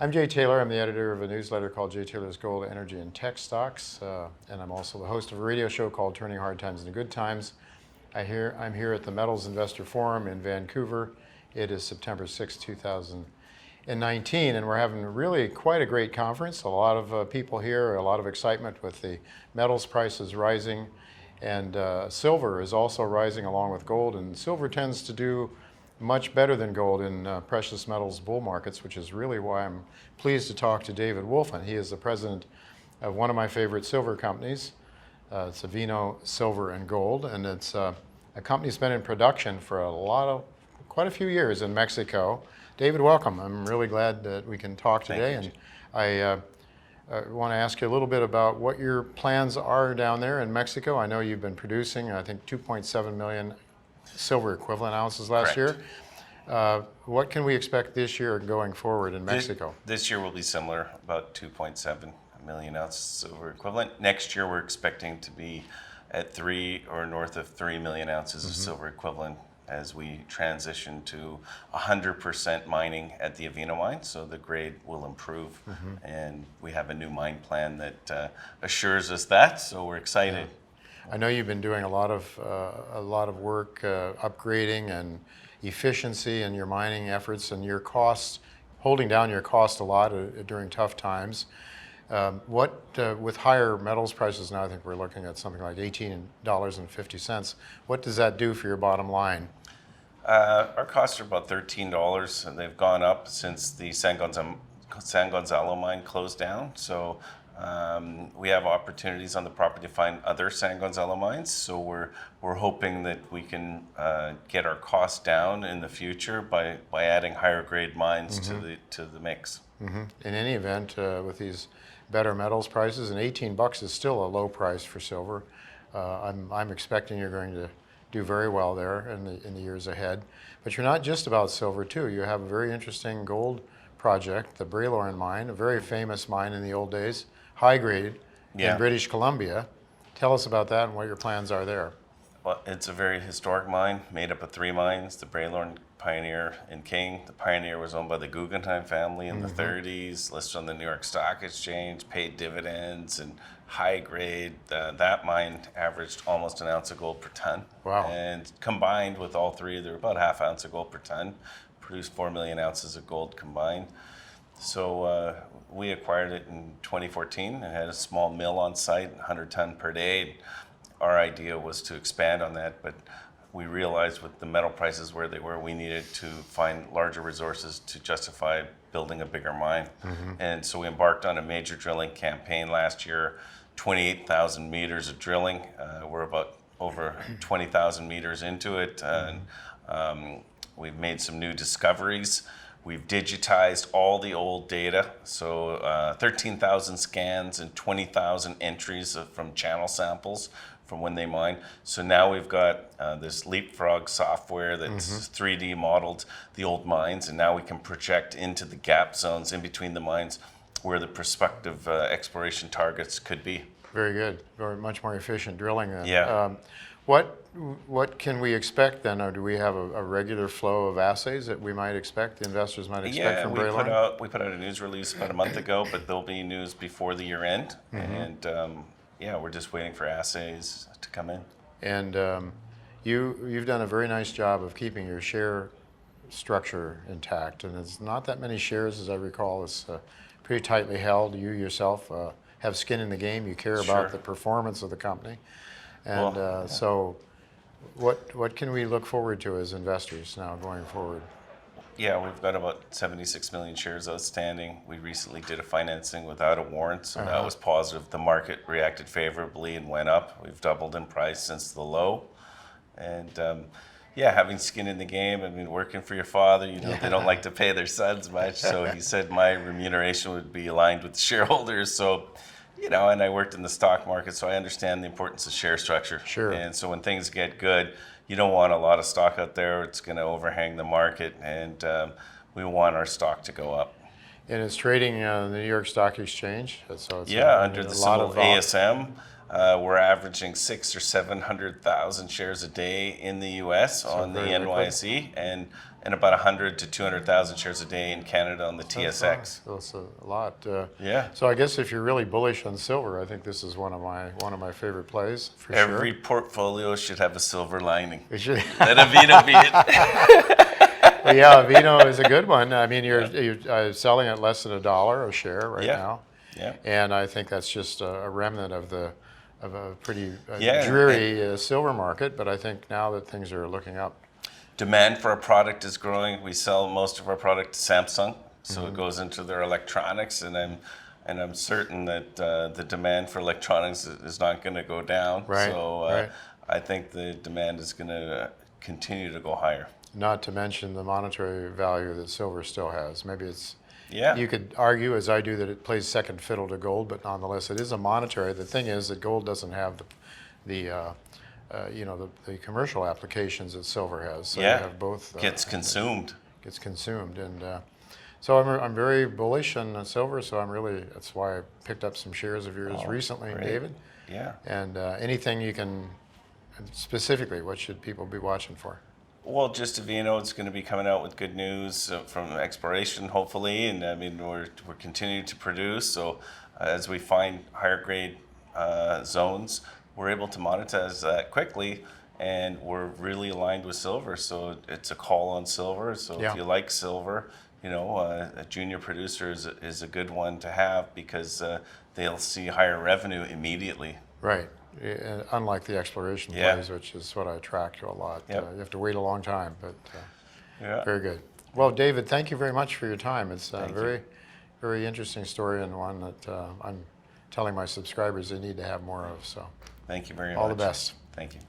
I'm Jay Taylor. I'm the editor of a newsletter called Jay Taylor's Gold, Energy, and Tech Stocks. And I'm also the host of a radio show called Turning Hard Times into Good Times. I'm here at the Metals Investor Forum in Vancouver. It is September 6, 2019, and we're having really quite a great conference. A lot of people here, a lot of excitement with the metals prices rising. And silver is also rising along with gold, and silver tends to do much better than gold in precious metals bull markets, which is really why I'm pleased to talk to David Wolfin. He is the president of one of my favorite silver companies. It's Avino Silver and Gold, and it's a company that's been in production for quite a few years in Mexico. David, welcome. I'm really glad that we can talk today. Thank you. And I want to ask you a little bit about what your plans are down there in Mexico. I know you've been producing, I think, 2.7 million silver equivalent ounces last Correct. year. What can we expect this year going forward in Mexico? This year will be similar, about 2.7 million ounces silver equivalent. Next year we're expecting to be at 3 or north of 3 million ounces of silver equivalent as we transition to 100% mining at the Avino mine, so the grade will improve. And we have a new mine plan that assures us that, so we're excited. Yeah. I know you've been doing a lot of work upgrading and efficiency in your mining efforts, and your costs, holding down your cost a lot during tough times. With higher metals prices now, I think we're looking at something like $18.50. What does that do for your bottom line? Our costs are about $13, and they've gone up since the San Gonzalo mine closed down. So we have opportunities on the property to find other San Gonzalo mines. So we're hoping that we can get our costs down in the future by adding higher grade mines to the mix. In any event, with these better metals prices, and $18 is still a low price for silver. I'm expecting you're going to do very well there in the years ahead. But you're not just about silver too. You have a very interesting gold project, the Bralorne mine, a very famous mine in the old days, high grade in British Columbia. Tell us about that and what your plans are there. Well, it's a very historic mine made up of 3 mines, the Bralorne, Pioneer, and King. The Pioneer was owned by the Guggenheim family in the 30s, listed on the New York Stock Exchange, paid dividends, and high grade. That mine averaged almost an ounce of gold per ton. Wow. And combined with all 3, they're about half ounce of gold per ton, produced 4 million ounces of gold combined. So we acquired it in 2014 and had a small mill on site, 100 ton per day. Our idea was to expand on that, but we realized with the metal prices where they were, we needed to find larger resources to justify building a bigger mine. And so we embarked on a major drilling campaign last year, 28,000 meters of drilling. We're about over 20,000 meters into it. And we've made some new discoveries. We've digitized all the old data, so 13,000 scans and 20,000 entries from channel samples from when they mine. So now we've got this leapfrog software that's 3D modeled the old mines, and now we can project into the gap zones in between the mines where the prospective exploration targets could be. Very good. Very much more efficient drilling then. Yeah. What can we expect then, or do we have a regular flow of assays that we might expect, the investors might expect from Bralorne? We put out a news release about a month ago, but there'll be news before the year end. And we're just waiting for assays to come in. And you've done a very nice job of keeping your share structure intact, and it's not that many shares, as I recall. It's pretty tightly held. You yourself have skin in the game. You care about the performance of the company. And so what can we look forward to as investors now going forward? Yeah, we've got about 76 million shares outstanding. We recently did a financing without a warrant, so that was positive. The market reacted favorably and went up. We've doubled in price since the low. And having skin in the game, I mean, working for your father, they don't like to pay their sons much. So he said my remuneration would be aligned with the shareholders. So, and I worked in the stock market, so I understand the importance of share structure. Sure. And so when things get good, you don't want a lot of stock out there. It's going to overhang the market, and we want our stock to go up. And it's trading on the New York Stock Exchange. So it's under the symbol ASM. We're averaging 600,000 or 700,000 shares a day in the U.S. on the very liquid. NYSE, and about 100 to 200,000 shares a day in Canada on the TSX. That's a lot. Yeah. So I guess if you're really bullish on silver, I think this is one of my favorite plays for Every sure. portfolio should have a silver lining. It should- Let Avino be it. But yeah, Avino is a good one. I mean, you're selling at less than $1 a share right Yeah. now, Yeah. and I think that's just a remnant of a pretty Yeah, dreary silver market. But I think now that things are looking up. Demand for our product is growing. We sell most of our product to Samsung, so it goes into their electronics, and I'm certain that the demand for electronics is not going to go down. Right, So right. I think the demand is going to continue to go higher. Not to mention the monetary value that silver still has. Maybe it's, Yeah. you could argue, as I do, that it plays second fiddle to gold, but nonetheless, it is a monetary. The thing is that gold doesn't have the commercial applications that silver has. So Yeah. you have both. Gets consumed. Gets consumed, and so I'm very bullish on silver. So that's why I picked up some shares of yours recently, great. David. Yeah. And anything you can, specifically, what should people be watching for? Well, just Avino, it's going to be coming out with good news from exploration, hopefully, and I mean we're continuing to produce. So as we find higher grade zones, we're able to monetize that quickly, and we're really aligned with silver. So it's a call on silver. So Yeah. if you like silver, a junior producer is a good one to have because they'll see higher revenue immediately. Right. Unlike the exploration Yeah. plays, which is what I track to a lot. Yep. You have to wait a long time, but Yeah. very good. Well, David, thank you very much for your time. It's a Thank you. very, very interesting story, and one that I'm telling my subscribers they need to have more of. So Thank you very much. all the best. Thank you.